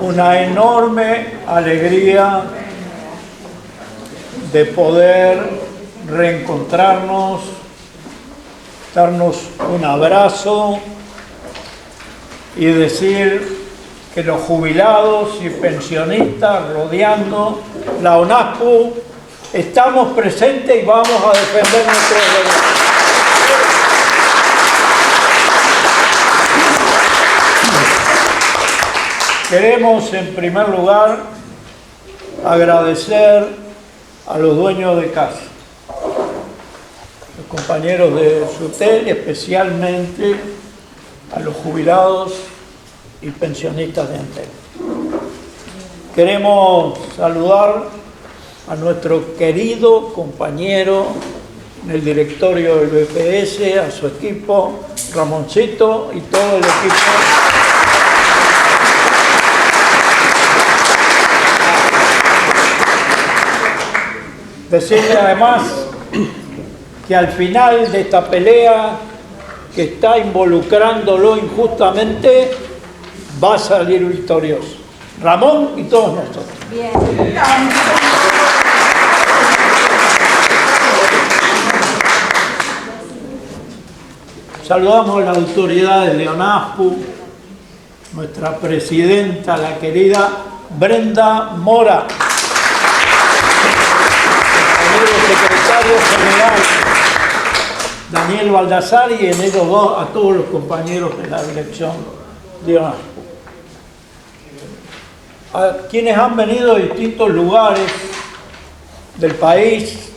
una enorme alegría de poder reencontrarnos, darnos un abrazo y decir que los jubilados y pensionistas rodeando la ONASPU estamos presentes y vamos a defender nuestros derechos. Queremos en primer lugar agradecer a los dueños de casa, los compañeros de SUTEL y especialmente a los jubilados y pensionistas de Entel. Queremos saludar a nuestro querido compañero en el directorio del BPS, a su equipo, Ramoncito y todo el equipo. Decirle además que al final de esta pelea que está involucrándolo injustamente, va a salir victorioso. Ramón y todos nosotros. Bien. Saludamos a las autoridades de ONASPU, nuestra presidenta, la querida Brenda Mora, el secretario general Daniel Baldassari y en ellos dos a todos los compañeros de la dirección de ONASPU. A quienes han venido de distintos lugares del país,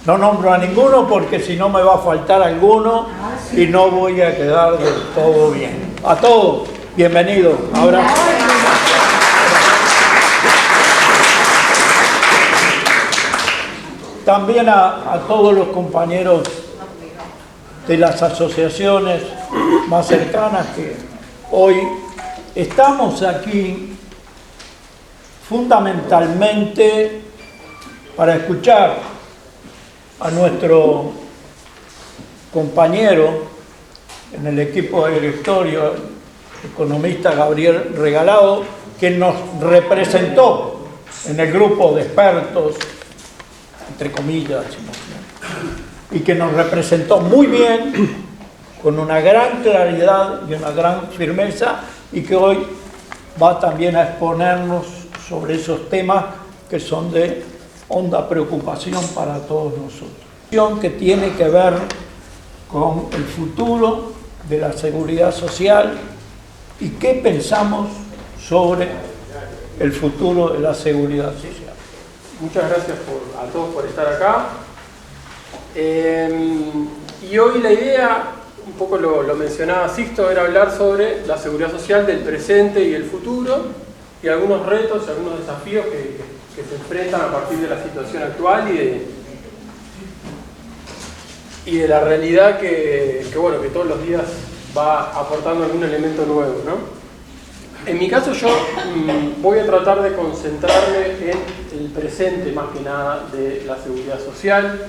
no nombro a ninguno porque si no me va a faltar alguno y no voy a quedar del todo bien. A todos, bienvenidos. Abrazo. También a todos los compañeros de las asociaciones más cercanas que hoy estamos aquí fundamentalmente para escuchar a nuestro compañero en el equipo de directorio, el economista Gabriel Regalado, que nos representó en el grupo de expertos, entre comillas, y que nos representó muy bien, con una gran claridad y una gran firmeza, y que hoy va también a exponernos sobre esos temas que son de honda preocupación para todos nosotros. Que tiene que ver con el futuro de la seguridad social y qué pensamos sobre el futuro de la seguridad social. Muchas gracias a todos por estar acá. Y hoy la idea, un poco lo mencionaba Sixto, era hablar sobre la seguridad social del presente y el futuro y algunos retos, algunos desafíos que se enfrentan a partir de la situación actual y de la realidad que todos los días va aportando algún elemento nuevo, ¿no? En mi caso yo voy a tratar de concentrarme en el presente más que nada de la seguridad social,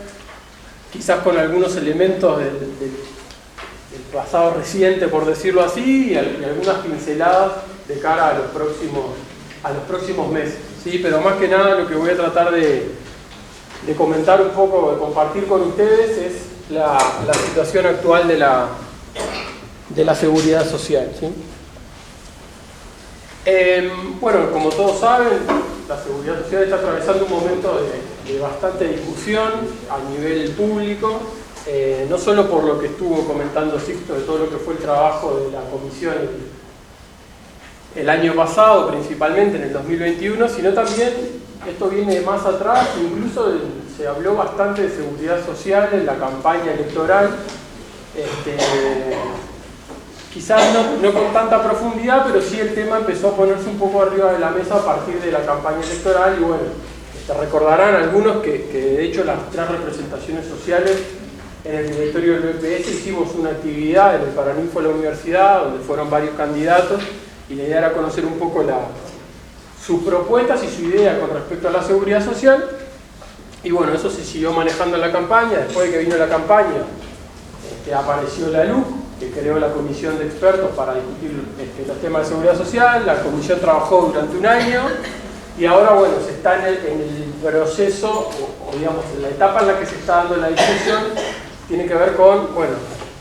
quizás con algunos elementos del pasado reciente, por decirlo así, y algunas pinceladas de cara a los próximos meses, ¿sí? Pero más que nada lo que voy a tratar de comentar un poco, de compartir con ustedes es la situación actual de la seguridad social, ¿sí? Como todos saben, la seguridad social está atravesando un momento de bastante discusión a nivel público, no solo por lo que estuvo comentando Sixto de todo lo que fue el trabajo de la comisión el año pasado, principalmente en el 2021, sino también, esto viene de más atrás, incluso se habló bastante de seguridad social en la campaña electoral, quizás no con tanta profundidad, pero sí el tema empezó a ponerse un poco arriba de la mesa a partir de la campaña electoral y bueno, recordarán algunos que de hecho las 3 representaciones sociales en el directorio del BPS hicimos una actividad en el Paraninfo de la universidad donde fueron varios candidatos y la idea era conocer un poco sus propuestas y su idea con respecto a la seguridad social y bueno, eso se siguió manejando en la campaña. Después de que vino la campaña apareció la LUC que creó la comisión de expertos para discutir los temas de seguridad social. La comisión trabajó durante un año y ahora, bueno, se está en el proceso, o digamos, en la etapa en la que se está dando la discusión, tiene que ver con, bueno,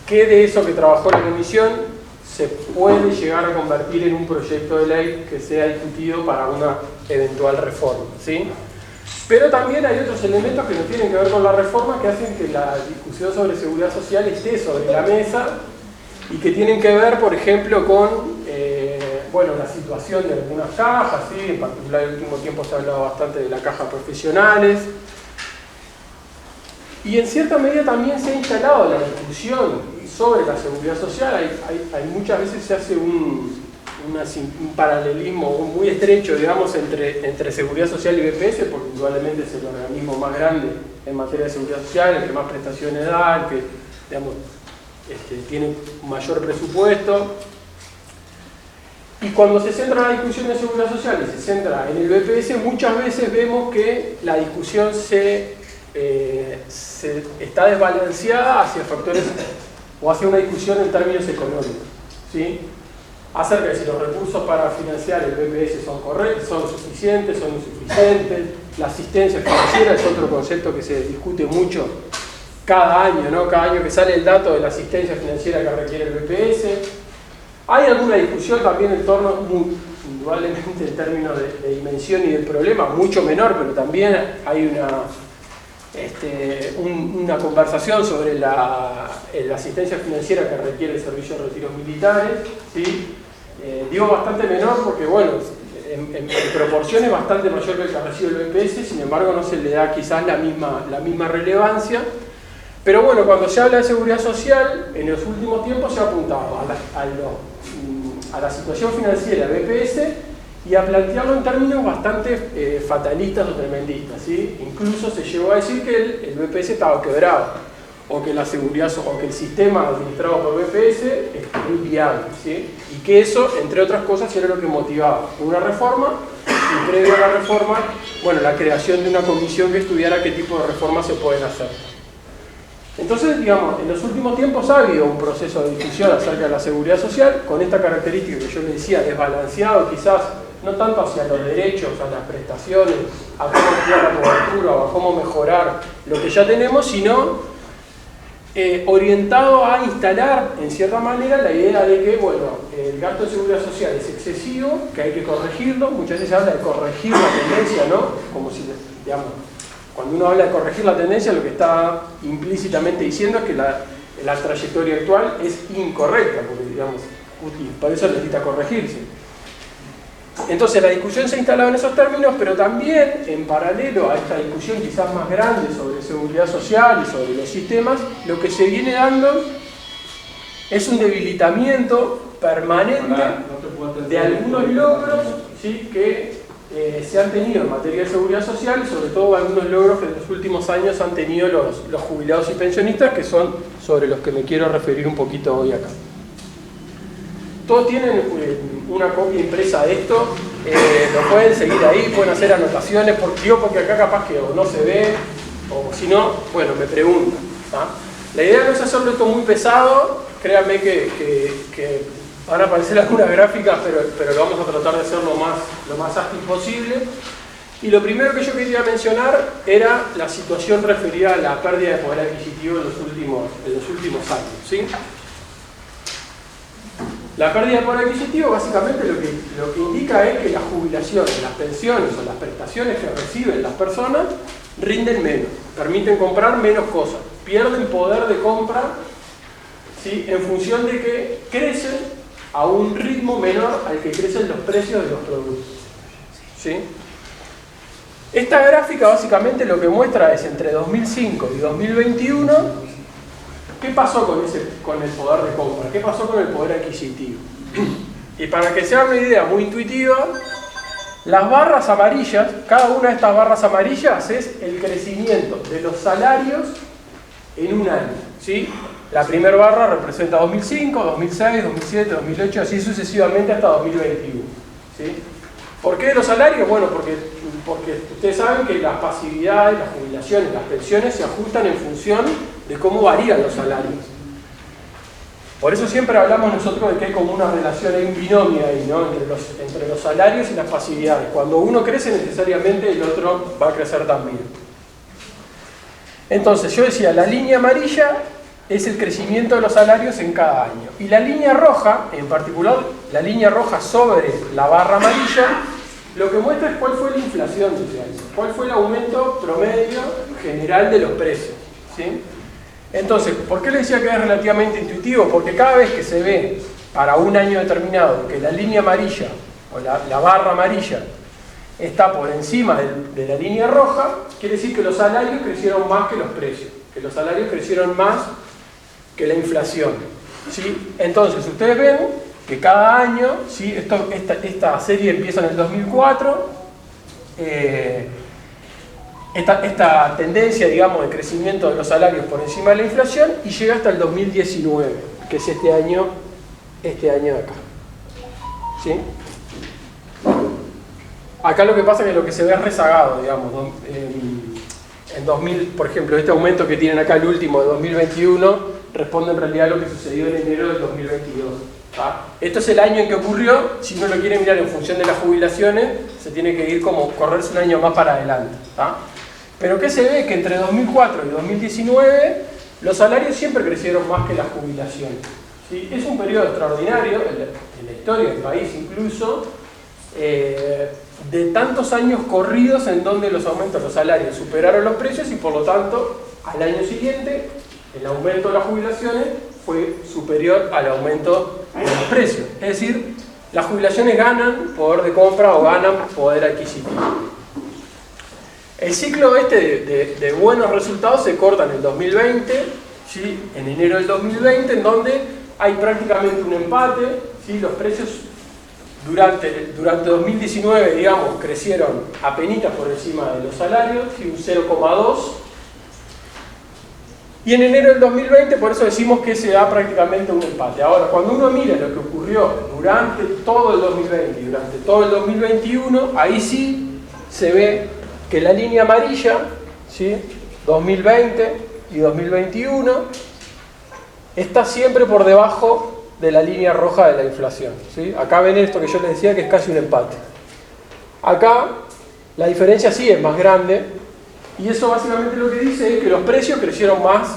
qué de eso que trabajó la comisión se puede llegar a convertir en un proyecto de ley que sea discutido para una eventual reforma, ¿sí? Pero también hay otros elementos que no tienen que ver con la reforma, que hacen que la discusión sobre seguridad social esté sobre la mesa y que tienen que ver, por ejemplo, con bueno, la situación de algunas cajas, ¿sí? En particular, en el último tiempo se ha hablado bastante de la caja profesionales. Y en cierta medida también se ha instalado la discusión sobre la seguridad social. Hay muchas veces se hace un paralelismo muy estrecho, digamos, entre seguridad social y BPS, porque indudablemente es el organismo más grande en materia de seguridad social, el que más prestaciones da, el que, digamos, tiene mayor presupuesto. Y cuando se centra la discusión de seguridad social y se centra en el BPS, muchas veces vemos que la discusión se está desbalanceada hacia factores o hacia una discusión en términos económicos, ¿sí? Acerca de si los recursos para financiar el BPS son correctos, son suficientes, son insuficientes. La asistencia financiera es otro concepto que se discute mucho cada año, ¿no? Cada año que sale el dato de la asistencia financiera que requiere el BPS. Hay alguna discusión también en torno, indudablemente en términos de dimensión y de problema, mucho menor, pero también hay una conversación sobre la asistencia financiera que requiere el servicio de retiros militares, ¿sí? Digo bastante menor porque, bueno, en proporción es bastante mayor que el que recibe el BPS, sin embargo no se le da quizás la misma relevancia. Pero bueno, cuando se habla de seguridad social, en los últimos tiempos se ha apuntado a la situación financiera del BPS y a plantearlo en términos bastante fatalistas o tremendistas, ¿sí? Incluso se llegó a decir que el BPS estaba quebrado, o que la seguridad, o que el sistema administrado por BPS es inviable, ¿sí? Y que eso, entre otras cosas, era lo que motivaba una reforma, y previo a la reforma, bueno, la creación de una comisión que estudiara qué tipo de reformas se pueden hacer. Entonces, digamos, en los últimos tiempos ha habido un proceso de discusión acerca de la seguridad social, con esta característica que yo les decía, desbalanceado quizás, no tanto hacia los derechos, a las prestaciones, a cómo ampliar la cobertura o a cómo mejorar lo que ya tenemos, sino orientado a instalar, en cierta manera, la idea de que, bueno, el gasto de seguridad social es excesivo, que hay que corregirlo. Muchas veces se habla de corregir la tendencia, ¿no? Como si, digamos, cuando uno habla de corregir la tendencia, lo que está implícitamente diciendo es que la trayectoria actual es incorrecta, porque, digamos, por eso necesita corregirse. Entonces la discusión se ha instalado en esos términos, pero también en paralelo a esta discusión quizás más grande sobre seguridad social y sobre los sistemas, lo que se viene dando es un debilitamiento permanente de algunos logros, ¿sí? Que se han tenido en materia de seguridad social y sobre todo algunos logros que en los últimos años han tenido los jubilados y pensionistas, que son sobre los que me quiero referir un poquito hoy acá. Todos tienen una copia impresa de esto, lo pueden seguir ahí, pueden hacer anotaciones, porque acá capaz que o no se ve, o si no, bueno, me preguntan, ¿tá? La idea no es hacerlo esto muy pesado, créanme que van a aparecer algunas gráficas, pero lo vamos a tratar de hacer lo más ágil posible. Y lo primero que yo quería mencionar era la situación referida a la pérdida de poder adquisitivo en los últimos años, ¿sí? La pérdida de poder adquisitivo básicamente lo que indica es que las jubilaciones, las pensiones o las prestaciones que reciben las personas rinden menos, permiten comprar menos cosas, pierden poder de compra, ¿sí? En función de que crecen a un ritmo menor al que crecen los precios de los productos, ¿sí? Esta gráfica básicamente lo que muestra es entre 2005 y 2021 ¿qué pasó con el poder de compra? ¿Qué pasó con el poder adquisitivo? Y para que se haga una idea muy intuitiva, las barras amarillas, cada una de estas barras amarillas es el crecimiento de los salarios en un año, ¿sí? La primera barra representa 2005, 2006, 2007, 2008, así sucesivamente hasta 2021, ¿sí? ¿Por qué los salarios? Bueno, porque ustedes saben que las pasividades, las jubilaciones, las pensiones se ajustan en función de cómo varían los salarios. Por eso siempre hablamos nosotros de que hay como una relación, hay un binomio ahí, ¿no? entre los salarios y las pasividades. Cuando uno crece, necesariamente el otro va a crecer también. Entonces, yo decía, la línea amarilla es el crecimiento de los salarios en cada año. Y la línea roja, en particular, la línea roja sobre la barra amarilla, lo que muestra es cuál fue la inflación de ese año, cuál fue el aumento promedio general de los precios, ¿sí? Entonces, ¿por qué le decía que es relativamente intuitivo? Porque cada vez que se ve para un año determinado que la línea amarilla o la barra amarilla está por encima de la línea roja, quiere decir que los salarios crecieron más que los precios, que los salarios crecieron más que la inflación, ¿sí? Entonces, ustedes ven que cada año, ¿sí? Esta serie empieza en el 2004, esta tendencia, digamos, de crecimiento de los salarios por encima de la inflación y llega hasta el 2019, que es este año de acá, ¿sí? Acá lo que pasa es que lo que se ve es rezagado, digamos, en 2000, por ejemplo, este aumento que tienen acá, el último de 2021, responde en realidad a lo que sucedió en enero del 2022. ¿Ah? Esto es el año en que ocurrió. Si uno lo quiere mirar en función de las jubilaciones, se tiene que ir como correrse un año más para adelante. ¿Ah? Pero ¿qué se ve? Que entre 2004 y 2019 los salarios siempre crecieron más que las jubilaciones, ¿sí? Es un periodo extraordinario en la historia del país incluso, de tantos años corridos en donde los aumentos de los salarios superaron los precios y por lo tanto al año siguiente el aumento de las jubilaciones fue superior al aumento de los precios. Es decir, las jubilaciones ganan poder de compra o ganan poder adquisitivo. El ciclo de buenos resultados se corta en el 2020, ¿sí? En enero del 2020, en donde hay prácticamente un empate, ¿sí? Los precios durante 2019, digamos, crecieron apenitas por encima de los salarios, ¿sí? Un 0,2. Y en enero del 2020, por eso decimos que se da prácticamente un empate. Ahora, cuando uno mira lo que ocurrió durante todo el 2020 y durante todo el 2021, ahí sí se ve que la línea amarilla, ¿sí? 2020 y 2021, está siempre por debajo de la línea roja de la inflación, ¿sí? Acá ven esto que yo les decía que es casi un empate. Acá la diferencia sí es más grande, y eso básicamente lo que dice es que los precios crecieron más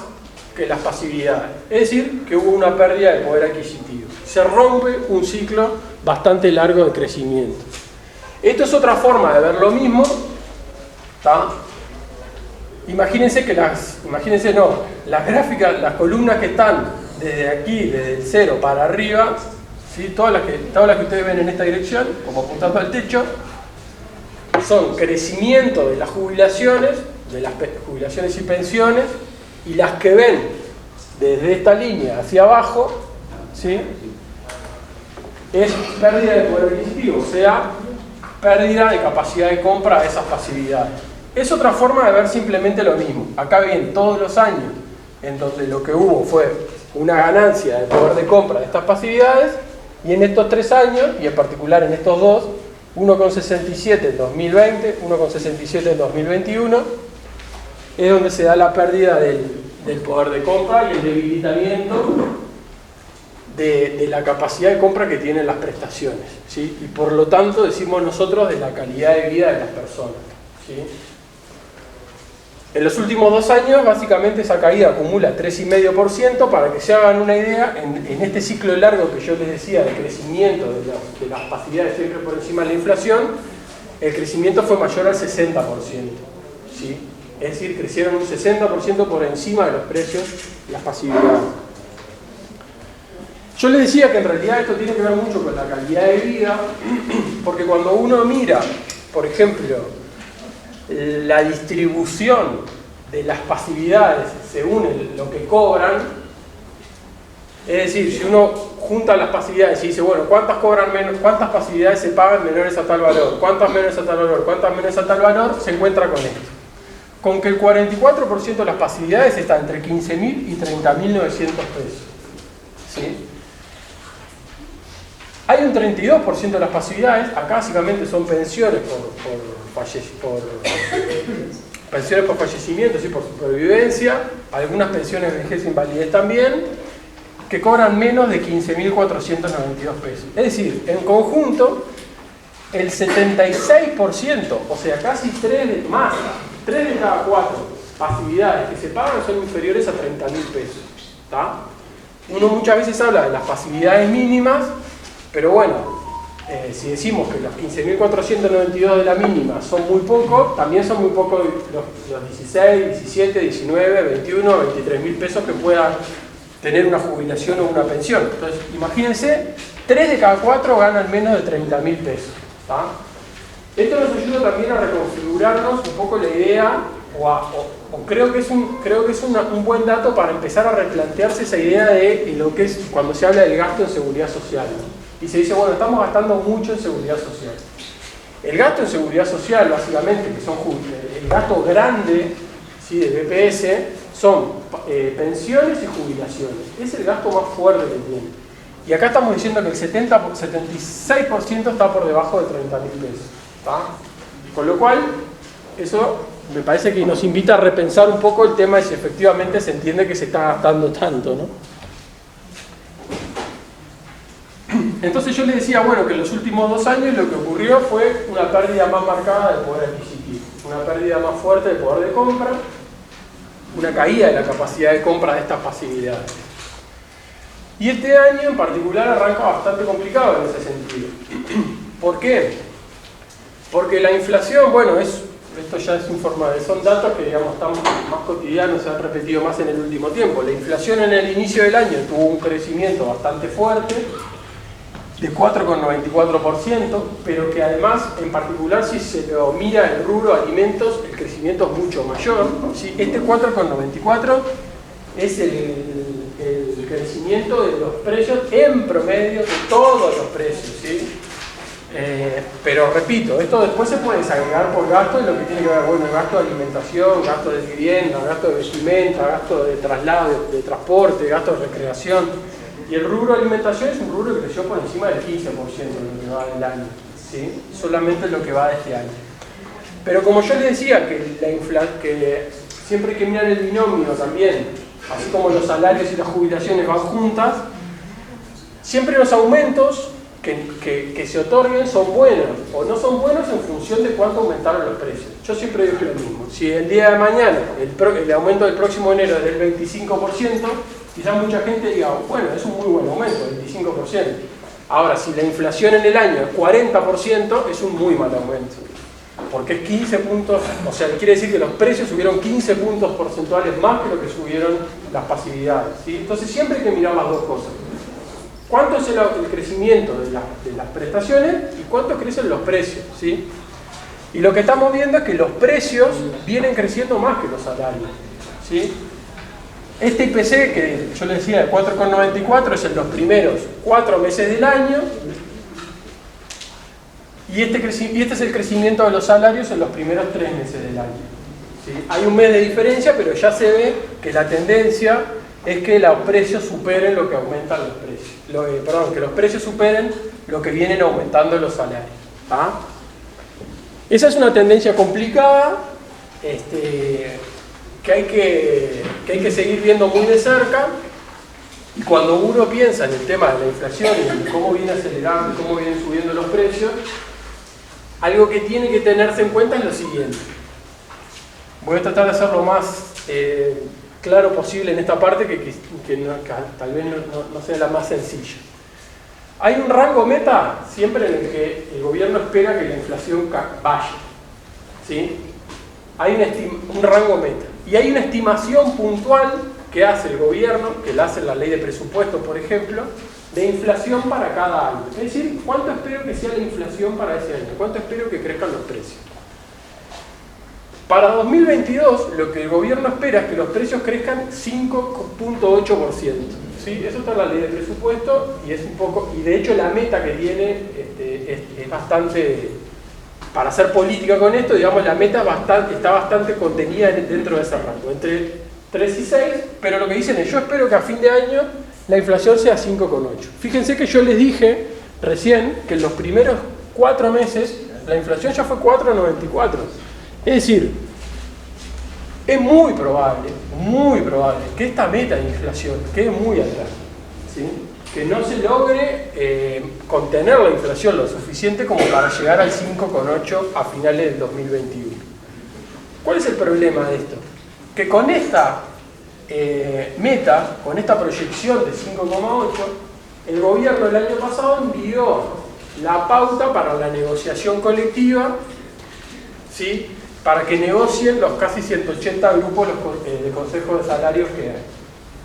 que las pasividades. Es decir, que hubo una pérdida de poder adquisitivo. Se rompe un ciclo bastante largo de crecimiento. Esto es otra forma de ver lo mismo, ¿tá? Imagínense que las gráficas, las columnas que están desde aquí, desde el 0 para arriba, ¿sí? Todas las que ustedes ven en esta dirección, como apuntando al techo, son crecimiento de las jubilaciones y pensiones, y las que ven desde esta línea hacia abajo, ¿sí? Es pérdida de poder adquisitivo, o sea, pérdida de capacidad de compra de esas pasividades. Es otra forma de ver simplemente lo mismo. Acá ven todos los años en donde lo que hubo fue una ganancia de poder de compra de estas pasividades, y en estos 3 años, y en particular en estos dos, 1,67 en 2020, 1,67 en 2021, es donde se da la pérdida del poder de compra y el debilitamiento de la capacidad de compra que tienen las prestaciones, ¿sí? Y por lo tanto decimos nosotros de la calidad de vida de las personas, ¿sí? En los últimos 2 años, básicamente esa caída acumula 3,5%. Para que se hagan una idea, en este ciclo largo que yo les decía de crecimiento de las pasividades siempre por encima de la inflación, el crecimiento fue mayor al 60%, ¿sí? Es decir, crecieron un 60% por encima de los precios de las pasividades. Yo les decía que en realidad esto tiene que ver mucho con la calidad de vida, porque cuando uno mira, por ejemplo, la distribución de las pasividades según lo que cobran, es decir, si uno junta las pasividades y dice, bueno, ¿cuántas cobran menos, cuántas pasividades se pagan menores a tal valor, cuántas menores a tal valor, cuántas menores a tal valor, se encuentra con esto, con que el 44% de las pasividades está entre 15.000 y 30.900 pesos, ¿sí? Hay un 32% de las pasividades, acá básicamente son pensiones pensiones por fallecimiento, ¿sí? Por supervivencia, algunas pensiones de vejez e invalidez también, que cobran menos de 15.492 pesos. Es decir, en conjunto, el 76%, o sea, casi 3 de cada 4 pasividades que se pagan son inferiores a 30.000 pesos. ¿Tá? Uno muchas veces habla de las pasividades mínimas, pero bueno, si decimos que los 15.492 de la mínima son muy pocos, también son muy pocos los 16, 17, 19, 21, 23.000 pesos que puedan tener una jubilación o una pensión. Entonces, imagínense, 3 de cada 4 ganan menos de 30.000 pesos. ¿Tá? Esto nos ayuda también a reconfigurarnos un poco la idea, o creo que es un buen dato para empezar a replantearse esa idea de lo que es cuando se habla del gasto en seguridad social, ¿no? Y se dice, bueno, estamos gastando mucho en seguridad social. El gasto en seguridad social, básicamente, que son el gasto grande, ¿sí?, de BPS, son pensiones y jubilaciones. Es el gasto más fuerte que tiene. Y acá estamos diciendo que el 76% está por debajo de 30.000 pesos. ¿Tá? Con lo cual, eso me parece que nos invita a repensar un poco el tema de si efectivamente se entiende que se está gastando tanto, ¿no? Entonces yo les decía, bueno, que en los últimos 2 años lo que ocurrió fue una pérdida más marcada de poder adquisitivo, una pérdida más fuerte de poder de compra, una caída de la capacidad de compra de estas pasividades. Y este año en particular arranca bastante complicado en ese sentido. ¿Por qué? Porque la inflación, bueno, esto ya es son datos que, digamos, están más cotidianos, se han repetido más en el último tiempo. La inflación en el inicio del año tuvo un crecimiento bastante fuerte, de 4,94%, pero que además, en particular, si se lo mira el rubro alimentos, el crecimiento es mucho mayor. ¿Sí? Este 4,94 es el crecimiento de los precios en promedio de todos los precios, ¿sí? Pero repito, esto después se puede desagregar por gasto en lo que tiene que ver, bueno, gasto de alimentación, gasto de vivienda, gasto de vestimenta, gasto de traslado, de transporte, gasto de recreación. Y el rubro alimentación es un rubro que creció por encima del 15% en lo que va del año, ¿sí? Solamente lo que va de este año. Pero como yo les decía, que siempre hay que mirar el binomio también, así como los salarios y las jubilaciones van juntas, siempre los aumentos que se otorguen son buenos o no son buenos en función de cuánto aumentaron los precios. Yo siempre digo lo mismo. Si el día de mañana el aumento del próximo enero es del 25%, quizás mucha gente diga, bueno, es un muy buen aumento, 25%. Ahora, si la inflación en el año es 40%, es un muy mal aumento. Porque es 15 puntos, o sea, quiere decir que los precios subieron 15 puntos porcentuales más que lo que subieron las pasividades, ¿sí? Entonces siempre hay que mirar las dos cosas. ¿Cuánto es el crecimiento de las prestaciones y cuánto crecen los precios? ¿Sí? Y lo que estamos viendo es que los precios vienen creciendo más que los salarios, ¿sí? Este IPC, que yo les decía de 4,94, es en los primeros 4 meses del año, y este es el crecimiento de los salarios en los primeros 3 meses del año, ¿sí? Hay un mes de diferencia, pero ya se ve que la tendencia es que los precios superen lo que aumentan los precios. Que los precios superen lo que vienen aumentando los salarios. ¿Ah? Esa es una tendencia complicada, que hay que seguir viendo muy de cerca. Y cuando uno piensa en el tema de la inflación y cómo viene acelerando, cómo vienen subiendo los precios, algo que tiene que tenerse en cuenta es lo siguiente. Voy a tratar de hacerlo más claro posible en esta parte, que tal vez no sea la más sencilla. Hay un rango meta siempre en el que el gobierno espera que la inflación vaya, ¿sí? Hay un rango meta. Y hay una estimación puntual que hace el gobierno, que la hace la ley de presupuesto, por ejemplo, de inflación para cada año. Es decir, ¿cuánto espero que sea la inflación para ese año? ¿Cuánto espero que crezcan los precios? Para 2022, lo que el gobierno espera es que los precios crezcan 5,8%. ¿Sí? Eso está en la ley de presupuesto y es un poco, y de hecho la meta que tiene es bastante, para hacer política con esto, digamos, la meta está bastante contenida dentro de ese rango, entre 3 y 6, pero lo que dicen es, yo espero que a fin de año la inflación sea 5,8. Fíjense que yo les dije recién que en los primeros 4 meses la inflación ya fue 4,94. Es decir, es muy probable que esta meta de inflación quede muy atrás, ¿sí? Que no se logre contener la inflación lo suficiente como para llegar al 5,8 a finales del 2021. ¿Cuál es el problema de esto? Que con esta meta, con esta proyección de 5,8, el gobierno el año pasado envió la pauta para la negociación colectiva, ¿sí? Para que negocien los casi 180 grupos de consejos de salarios que hay.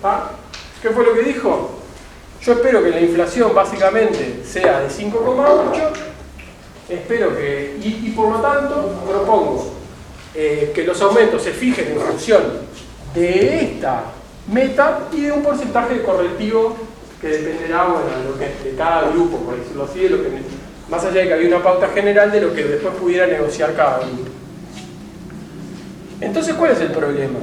¿Ah? ¿Qué fue lo que dijo? Yo espero que la inflación básicamente sea de 5,8, espero que, y por lo tanto propongo que los aumentos se fijen en función de esta meta y de un porcentaje de correctivo que dependerá, bueno, de cada grupo, por decirlo así, de lo que, más allá de que había una pauta general de lo que después pudiera negociar cada grupo. Entonces, ¿cuál es el problema?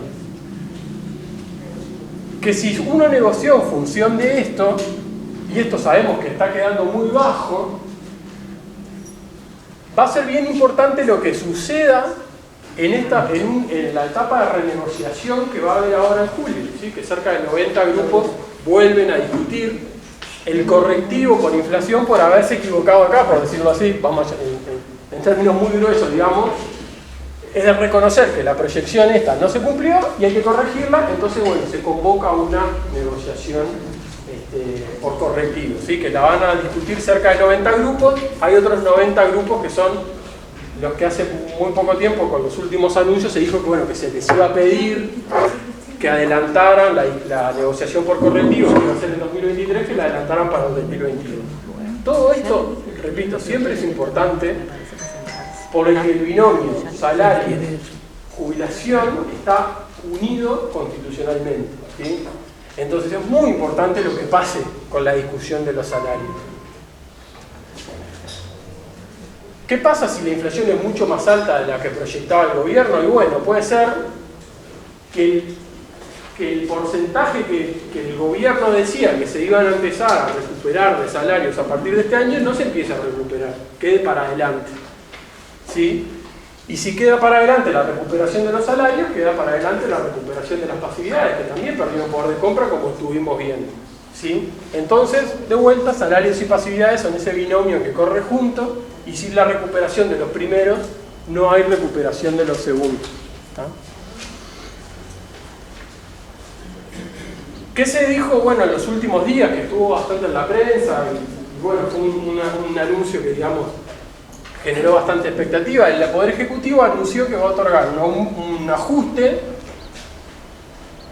Que si uno negoció en función de esto, y esto sabemos que está quedando muy bajo, va a ser bien importante lo que suceda en la etapa de renegociación que va a haber ahora en julio, ¿sí? Que cerca de 90 grupos vuelven a discutir el correctivo por inflación por haberse equivocado acá, por decirlo así, vamos en términos muy gruesos, digamos, es de reconocer que la proyección esta no se cumplió y hay que corregirla, entonces bueno, se convoca una negociación por correctivo, ¿sí? Que la van a discutir cerca de 90 grupos, hay otros 90 grupos que son los que hace muy poco tiempo, con los últimos anuncios, se dijo que, bueno, que se les iba a pedir que adelantaran la negociación por correctivo, que iba a ser en 2023, que la adelantaran para el 2022. Todo esto, repito, siempre es importante, porque el binomio salario-jubilación está unido constitucionalmente, ¿sí? Entonces es muy importante lo que pase con la discusión de los salarios. ¿Qué pasa si la inflación es mucho más alta de la que proyectaba el gobierno? Y bueno, puede ser que el porcentaje que el gobierno decía que se iban a empezar a recuperar de salarios a partir de este año no se empiece a recuperar, quede para adelante, ¿sí? Y si queda para adelante la recuperación de los salarios, queda para adelante la recuperación de las pasividades, que también perdieron poder de compra como estuvimos viendo, ¿sí? Entonces, de vuelta, salarios y pasividades son ese binomio que corre junto, y sin la recuperación de los primeros, no hay recuperación de los segundos, ¿tá? ¿Qué se dijo? Bueno, en los últimos días, que estuvo bastante en la prensa, y bueno, fue un anuncio que, digamos, generó bastante expectativa. El Poder Ejecutivo anunció que va a otorgar un ajuste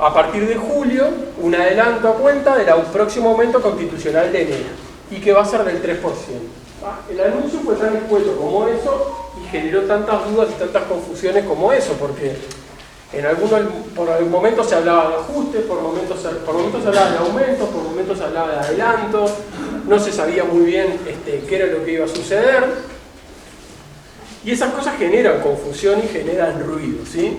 a partir de julio, un adelanto a cuenta del próximo aumento constitucional de enero, y que va a ser del 3%. El anuncio fue tan escueto como eso y generó tantas dudas y tantas confusiones como eso, porque por algún momento se hablaba de ajustes, por momentos se hablaba de aumentos, por momentos se hablaba de adelantos, no se sabía muy bien qué era lo que iba a suceder, y esas cosas generan confusión y generan ruido, ¿sí?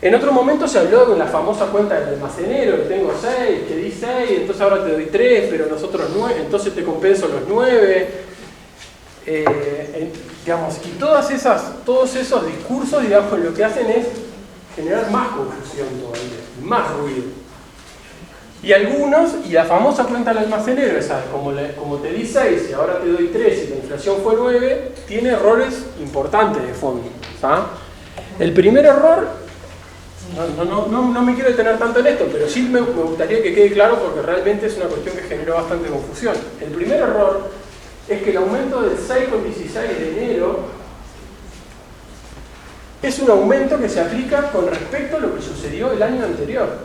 En otro momento se habló de la famosa cuenta del almacenero, que tengo 6, que di 6, entonces ahora te doy 3, pero nosotros 9, entonces te compenso los 9. Digamos, y todos esos discursos, digamos, lo que hacen es generar más confusión todavía, más ruido. Y la famosa cuenta del almacenero, esa, como te di 6 y ahora te doy 3 y la inflación fue 9, tiene errores importantes de fondo, ¿sabes? El primer error, no me quiero detener tanto en esto, pero sí me gustaría que quede claro porque realmente es una cuestión que generó bastante confusión. El primer error es que el aumento del 6,16 de enero es un aumento que se aplica con respecto a lo que sucedió el año anterior,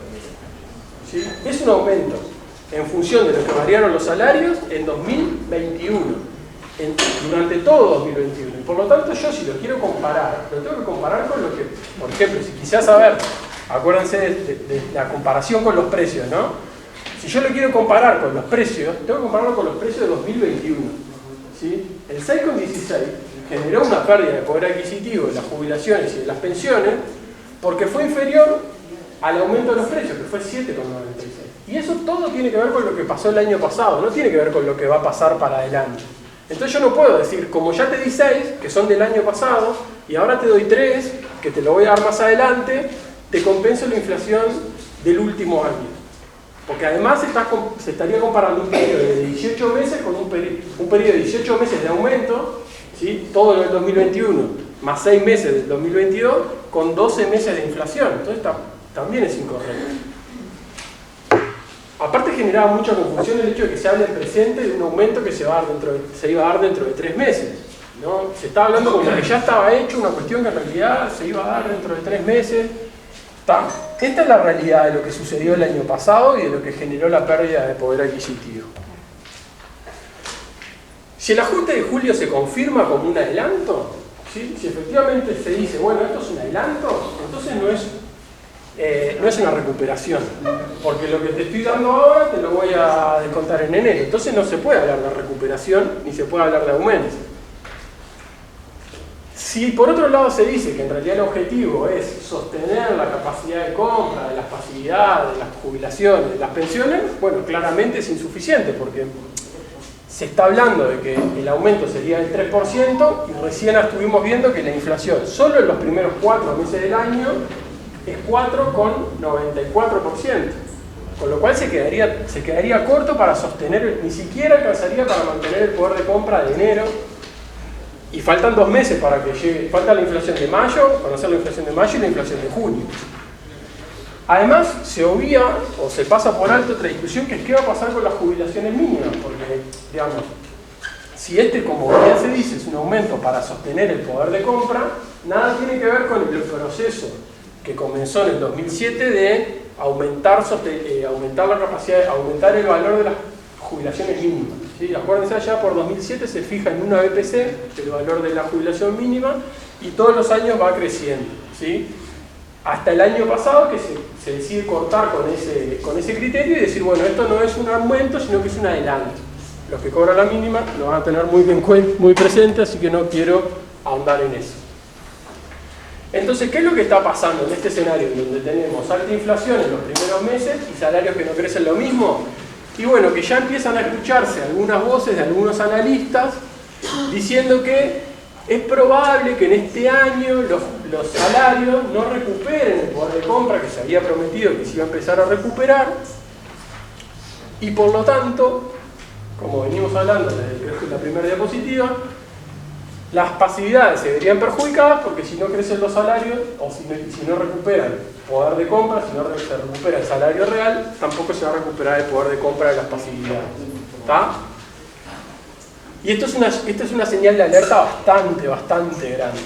¿sí? Es un aumento en función de lo que variaron los salarios en 2021, durante todo 2021. Y por lo tanto yo, si lo quiero comparar, lo tengo que comparar con lo que, por ejemplo, si quisiera saber, acuérdense de la comparación con los precios, ¿no? Si yo lo quiero comparar con los precios, tengo que compararlo con los precios de 2021. ¿Sí? El 6,16 generó una pérdida de poder adquisitivo de las jubilaciones y de las pensiones porque fue inferior al aumento de los precios, que fue 7,96. Y eso todo tiene que ver con lo que pasó el año pasado, no tiene que ver con lo que va a pasar para adelante. Entonces yo no puedo decir, como ya te di 6, que son del año pasado, y ahora te doy 3, que te lo voy a dar más adelante, te compenso la inflación del último año. Porque además se estaría comparando un periodo de 18 meses con un periodo de 18 meses de aumento, ¿sí? Todo lo del 2021, más 6 meses del 2022, con 12 meses de inflación. Entonces también es incorrecto. Aparte generaba mucha confusión el hecho de que se hable en presente de un aumento que se iba a dar dentro de 3 meses, ¿no? Se estaba hablando como que ya estaba hecho, una cuestión que en realidad se iba a dar dentro de 3 meses. Esta es la realidad de lo que sucedió el año pasado y de lo que generó la pérdida de poder adquisitivo. Si el ajuste de julio se confirma como un adelanto, ¿sí? Si efectivamente se dice, bueno, esto es un adelanto, entonces no es una recuperación, porque lo que te estoy dando ahora te lo voy a descontar en enero, entonces no se puede hablar de recuperación ni se puede hablar de aumento. Si por otro lado se dice que en realidad el objetivo es sostener la capacidad de compra de las pasividades, de las jubilaciones, de las pensiones, bueno, claramente es insuficiente porque se está hablando de que el aumento sería del 3% y recién estuvimos viendo que la inflación solo en los primeros 4 meses del año es 4,94%, con lo cual se quedaría corto para sostener, ni siquiera alcanzaría para mantener el poder de compra de enero. Y faltan 2 meses para que llegue, falta la inflación de mayo, conocer la inflación de mayo y la inflación de junio. Además, se obvia o se pasa por alto otra discusión que es qué va a pasar con las jubilaciones mínimas, porque, digamos, si como bien se dice, es un aumento para sostener el poder de compra, nada tiene que ver con el proceso que comenzó en el 2007 de aumentar la capacidad, aumentar el valor de las jubilaciones mínimas. ¿Sí? Acuérdense, allá por 2007 se fija en una BPC el valor de la jubilación mínima y todos los años va creciendo, ¿sí? Hasta el año pasado que se decide cortar con ese criterio y decir, bueno, esto no es un aumento, sino que es un adelanto. Los que cobran la mínima lo van a tener muy presente, así que no quiero ahondar en eso. Entonces, ¿qué es lo que está pasando en este escenario donde tenemos alta inflación en los primeros meses y salarios que no crecen lo mismo? Y bueno, que ya empiezan a escucharse algunas voces de algunos analistas diciendo que es probable que en este año los salarios no recuperen el poder de compra que se había prometido que se iba a empezar a recuperar y por lo tanto, como venimos hablando desde la primera diapositiva, las pasividades se verían perjudicadas porque si no crecen los salarios o si no recuperan poder de compra, si no se recupera el salario real, tampoco se va a recuperar el poder de compra de las pasividades. ¿Está? Y esto es una señal de alerta bastante grande.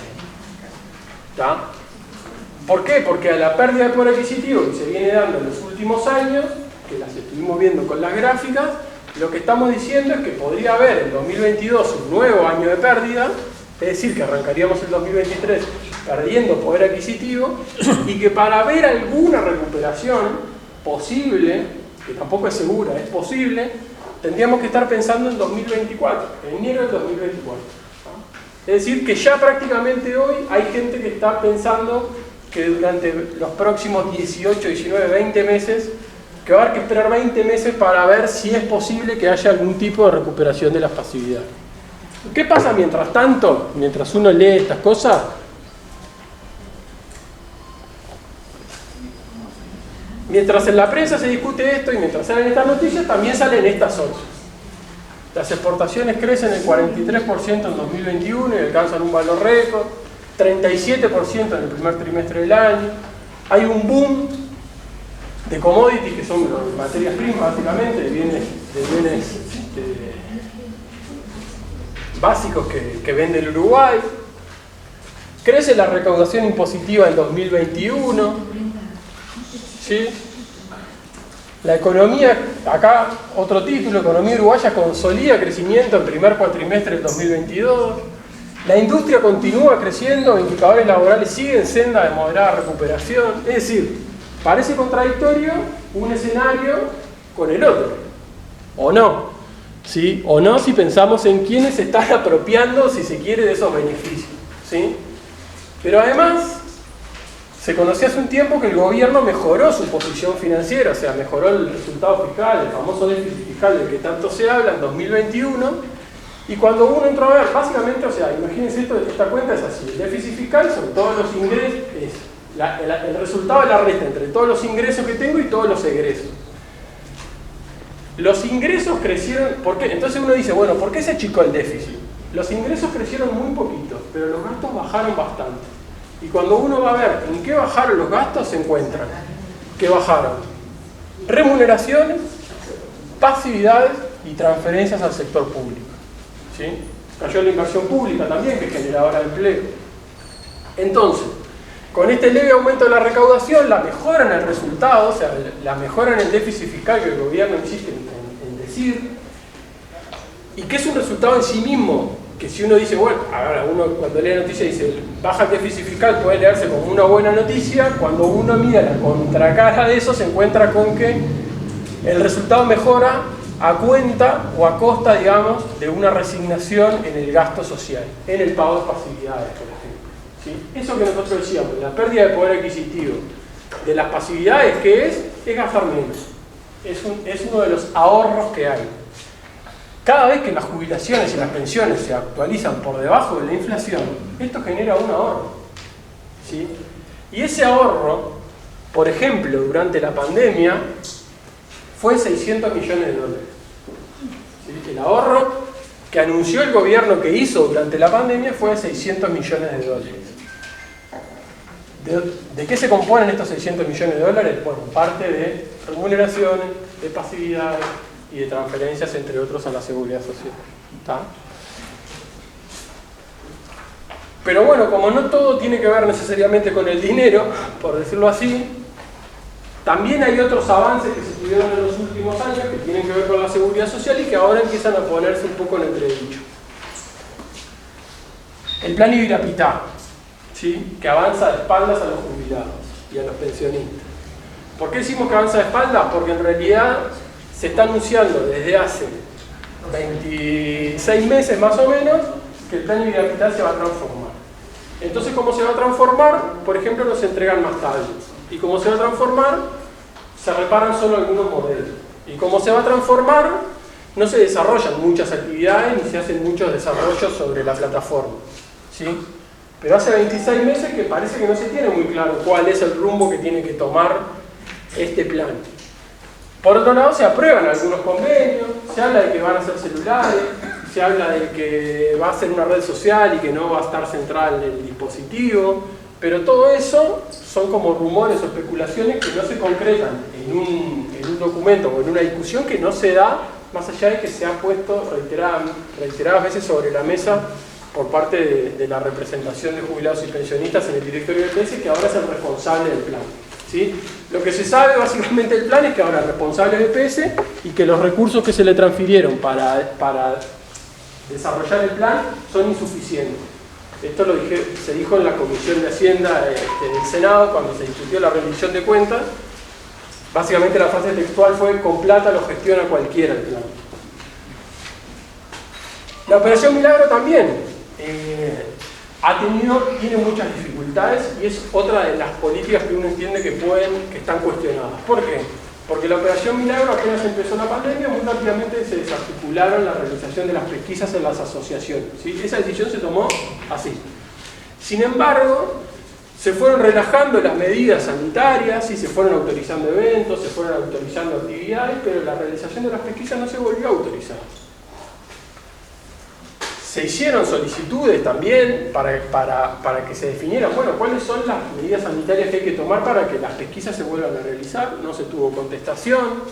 ¿Está? ¿Por qué? Porque a la pérdida de poder adquisitivo que se viene dando en los últimos años, que las estuvimos viendo con las gráficas, lo que estamos diciendo es que podría haber en 2022 un nuevo año de pérdida, es decir, que arrancaríamos el 2023 perdiendo poder adquisitivo y que para ver alguna recuperación posible, que tampoco es segura, es posible, tendríamos que estar pensando en 2024, en enero del 2024. Es decir, que ya prácticamente hoy hay gente que está pensando que durante los próximos 18, 19, 20 meses, que va a haber que esperar 20 meses para ver si es posible que haya algún tipo de recuperación de las pasividades. ¿Qué pasa mientras tanto? Mientras uno lee estas cosas, mientras en la prensa se discute esto y mientras salen estas noticias, también salen estas otras. Las exportaciones crecen el 43% en 2021 y alcanzan un valor récord, 37% en el primer trimestre del año. Hay un boom de commodities, que son materias primas básicamente, de bienes básicos que vende el Uruguay. Crece la recaudación impositiva en 2021. ¿Sí? La economía, acá otro título, economía uruguaya consolida crecimiento en primer cuatrimestre del 2022. La industria continúa creciendo, indicadores laborales siguen senda de moderada recuperación. Es decir, parece contradictorio un escenario con el otro, ¿o no? ¿Sí? O no si pensamos en quiénes se están apropiando, si se quiere, de esos beneficios. ¿Sí? Pero además, se conoció hace un tiempo que el gobierno mejoró su posición financiera, o sea, mejoró el resultado fiscal, el famoso déficit fiscal del que tanto se habla en 2021, y cuando uno entró a ver, básicamente, o sea, imagínense esta cuenta es así, el déficit fiscal son todos los ingresos, el resultado de la resta entre todos los ingresos que tengo y todos los egresos. los ingresos crecieron, ¿por qué? Entonces uno dice, bueno, ¿por qué se achicó el déficit? Los ingresos crecieron muy poquito, pero los gastos bajaron bastante. Y cuando uno va a ver en qué bajaron los gastos, se encuentran que bajaron remuneraciones, pasividades y transferencias al sector público. ¿Sí? Cayó la inversión pública también, que es generadora de empleo. Entonces, con este leve aumento de la recaudación, la mejora en el resultado, o sea, la mejora en el déficit fiscal que el gobierno insiste en decir, y que es un resultado en sí mismo, que si uno dice, bueno, ahora uno cuando lee la noticia dice, baja el déficit fiscal, puede leerse como una buena noticia, cuando uno mira la contracara de eso, se encuentra con que el resultado mejora a cuenta o a costa, digamos, de una resignación en el gasto social, en el pago de pasividades, por ejemplo. ¿Sí? Eso que nosotros decíamos, la pérdida de poder adquisitivo de las pasividades, ¿qué es? Es gastar menos. Es uno de los ahorros que hay. Cada vez que las jubilaciones y las pensiones se actualizan por debajo de la inflación, esto genera un ahorro. ¿Sí? Y ese ahorro, por ejemplo, durante la pandemia, fue 600 millones de dólares. ¿Sí? El ahorro que anunció el gobierno que hizo durante la pandemia fue 600 millones de dólares. ¿De qué se componen estos 600 millones de dólares? Bueno, parte de remuneraciones, de pasividades y de transferencias, entre otros, a la seguridad social. ¿Está? Pero bueno, como no todo tiene que ver necesariamente con el dinero, por decirlo así, también hay otros avances que se tuvieron en los últimos años que tienen que ver con la seguridad social y que ahora empiezan a ponerse un poco en entredicho. El plan Ibirapitá, ¿sí? Que avanza de espaldas a los jubilados y a los pensionistas. ¿Por qué decimos que avanza de espaldas? Porque en realidad se está anunciando desde hace 26 meses más o menos que el plan Ibirapitá se va a transformar. Entonces, ¿cómo se va a transformar? Por ejemplo, no se entregan más tablets. Y como se va a transformar, se reparan solo algunos modelos. Y como se va a transformar, no se desarrollan muchas actividades ni se hacen muchos desarrollos sobre la plataforma. ¿Sí? Pero hace 26 meses que parece que no se tiene muy claro cuál es el rumbo que tiene que tomar este plan. Por otro lado, se aprueban algunos convenios, se habla de que van a ser celulares, se habla de que va a ser una red social y que no va a estar central en el dispositivo, pero todo eso son como rumores o especulaciones que no se concretan en un documento o en una discusión que no se da, más allá de que se ha puesto reiteradas veces sobre la mesa por parte de la representación de jubilados y pensionistas en el directorio del PS, que ahora es el responsable del plan. ¿Sí? Lo que se sabe básicamente del plan es que ahora es responsable del PS y que los recursos que se le transfirieron para desarrollar el plan son insuficientes. Esto se dijo en la Comisión de Hacienda del Senado cuando se discutió la rendición de cuentas. Básicamente la frase textual fue: con plata lo gestiona cualquiera el plan. La Operación Milagro también tiene muchas dificultades y es otra de las políticas que uno entiende que están cuestionadas. ¿Por qué? Porque la Operación Milagro, apenas empezó la pandemia, muy rápidamente se desarticularon la realización de las pesquisas en las asociaciones. ¿Sí? Esa decisión se tomó así. Sin embargo, se fueron relajando las medidas sanitarias y se fueron autorizando eventos, se fueron autorizando actividades, pero la realización de las pesquisas no se volvió a autorizar. Se hicieron solicitudes también para que se definieran, bueno, cuáles son las medidas sanitarias que hay que tomar para que las pesquisas se vuelvan a realizar. No se tuvo contestación.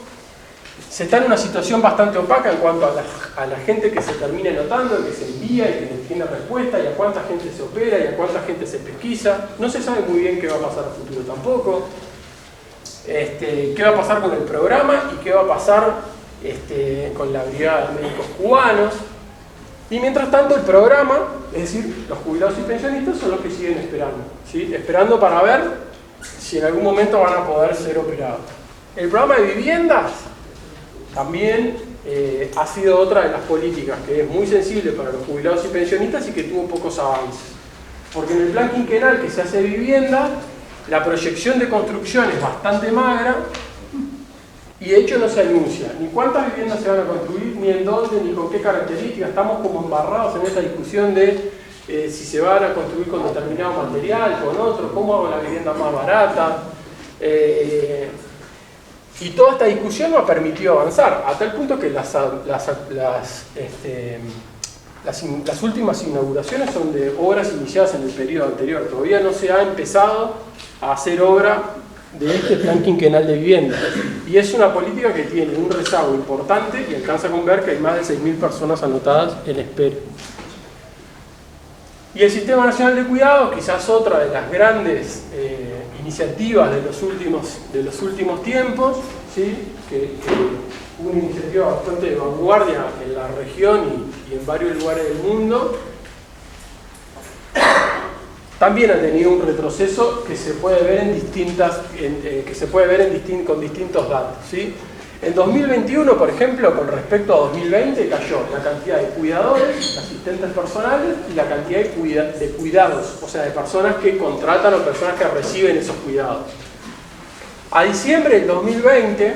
Se está en una situación bastante opaca en cuanto a la gente que se termina anotando, que se envía y que tiene respuesta, y a cuánta gente se opera y a cuánta gente se pesquisa. No se sabe muy bien qué va a pasar a futuro tampoco. Qué va a pasar con el programa y qué va a pasar con la Brigada de Médicos Cubanos. Y mientras tanto el programa, es decir, los jubilados y pensionistas son los que siguen esperando, ¿sí? Esperando para ver si en algún momento van a poder ser operados. El programa de viviendas también ha sido otra de las políticas que es muy sensible para los jubilados y pensionistas y que tuvo pocos avances. Porque en el plan quinquenal que se hace de vivienda, la proyección de construcción es bastante magra. Y de hecho no se anuncia ni cuántas viviendas se van a construir, ni en dónde, ni con qué características. Estamos como embarrados en esa discusión de si se van a construir con determinado material, con otro, cómo hago la vivienda más barata. Y toda esta discusión nos ha permitido avanzar, a tal punto que las últimas inauguraciones son de obras iniciadas en el periodo anterior. Todavía no se ha empezado a hacer obra de este plan quinquenal de vivienda. Y es una política que tiene un rezago importante y alcanza con ver que hay más de 6.000 personas anotadas en espera. Y el Sistema Nacional de Cuidados, quizás otra de las grandes iniciativas de los últimos tiempos, ¿sí? que una iniciativa bastante de vanguardia en la región y en varios lugares del mundo, también ha tenido un retroceso que se puede ver con distintos datos, ¿sí? En 2021, por ejemplo, con respecto a 2020, cayó la cantidad de cuidadores, asistentes personales y la cantidad de cuidados, o sea, de personas que contratan o personas que reciben esos cuidados. A diciembre del 2020,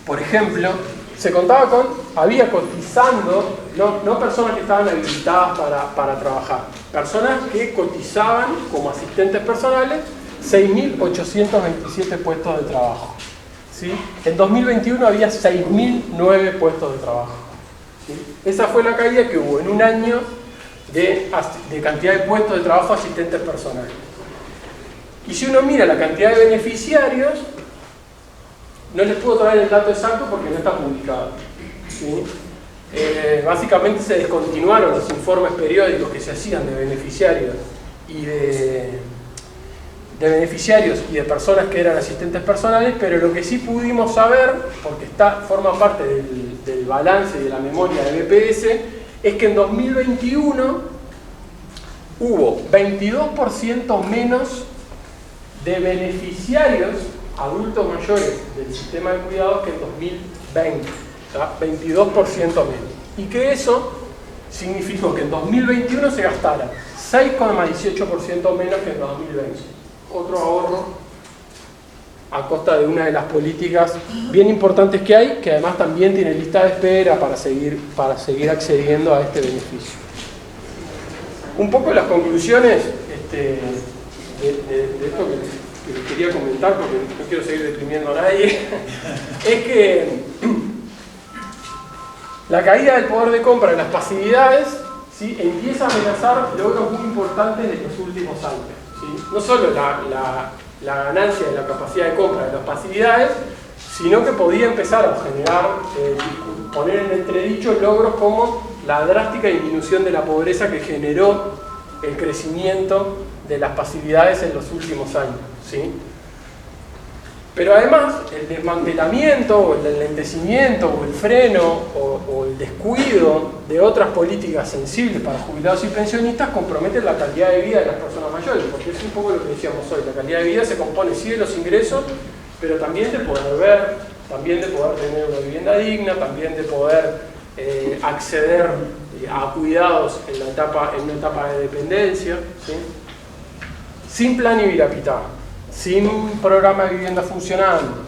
por ejemplo, se contaba había cotizando, no personas que estaban habilitadas para trabajar, personas que cotizaban como asistentes personales 6.827 puestos de trabajo. ¿Sí? En 2021 había 6.009 puestos de trabajo. ¿Sí? Esa fue la caída que hubo en un año de cantidad de puestos de trabajo asistentes personales. Y si uno mira la cantidad de beneficiarios, no les puedo traer el dato exacto porque no está publicado. ¿Sí? Básicamente se descontinuaron los informes periódicos que se hacían de beneficiarios y de beneficiarios y de personas que eran asistentes personales, pero lo que sí pudimos saber, porque forma parte del balance y de la memoria de BPS, es que en 2021 hubo 22% menos de beneficiarios adultos mayores del sistema de cuidados que en 2020, ¿tá? 22% menos. Y que eso significó que en 2021 se gastara 6,18% menos que en 2020. Otro ahorro a costa de una de las políticas bien importantes que hay, que además también tiene lista de espera para seguir accediendo a este beneficio. Un poco las conclusiones de esto que quería comentar, porque no quiero seguir deprimiendo a nadie, es que la caída del poder de compra en las pasividades, ¿sí? Empieza a amenazar logros muy importantes de los últimos años. ¿Sí? No solo la ganancia de la capacidad de compra de las pasividades, sino que podía empezar a generar, poner en entredicho logros como la drástica disminución de la pobreza que generó el crecimiento de las pasividades en los últimos años. ¿Sí? Pero además, el desmantelamiento, o el enlentecimiento, o el freno, o el descuido de otras políticas sensibles para jubilados y pensionistas comprometen la calidad de vida de las personas mayores, porque es un poco lo que decíamos hoy. La calidad de vida se compone sí de los ingresos, pero también de poder ver, también de poder tener una vivienda digna, también de poder acceder a cuidados en una etapa de dependencia, ¿sí? Sin plan Ibirapitá, sin programa de vivienda funcionando,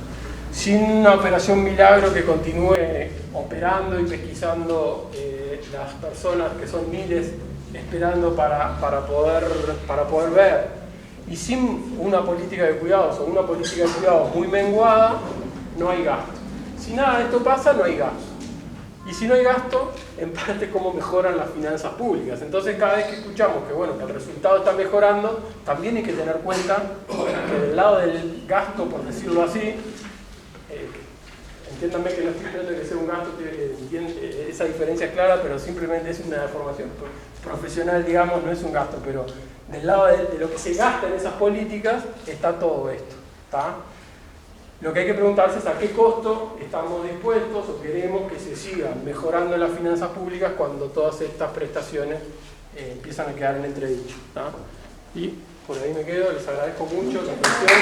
sin una operación milagro que continúe operando y pesquisando las personas que son miles esperando para poder ver, y sin una política de cuidados o una política de cuidados muy menguada, no hay gasto. Si nada de esto pasa, no hay gasto. Y si no hay gasto, en parte cómo mejoran las finanzas públicas. Entonces cada vez que escuchamos que el resultado está mejorando, también hay que tener cuenta que del lado del gasto, por decirlo así, entiéndanme que no estoy diciendo que sea un gasto, esa diferencia es clara, pero simplemente es una formación profesional, digamos, no es un gasto, pero del lado de lo que se gasta en esas políticas está todo esto, ¿tá? Lo que hay que preguntarse es a qué costo estamos dispuestos o queremos que se sigan mejorando las finanzas públicas cuando todas estas prestaciones empiezan a quedar en entredicho, ¿tá? Y por ahí me quedo, les agradezco mucho la atención.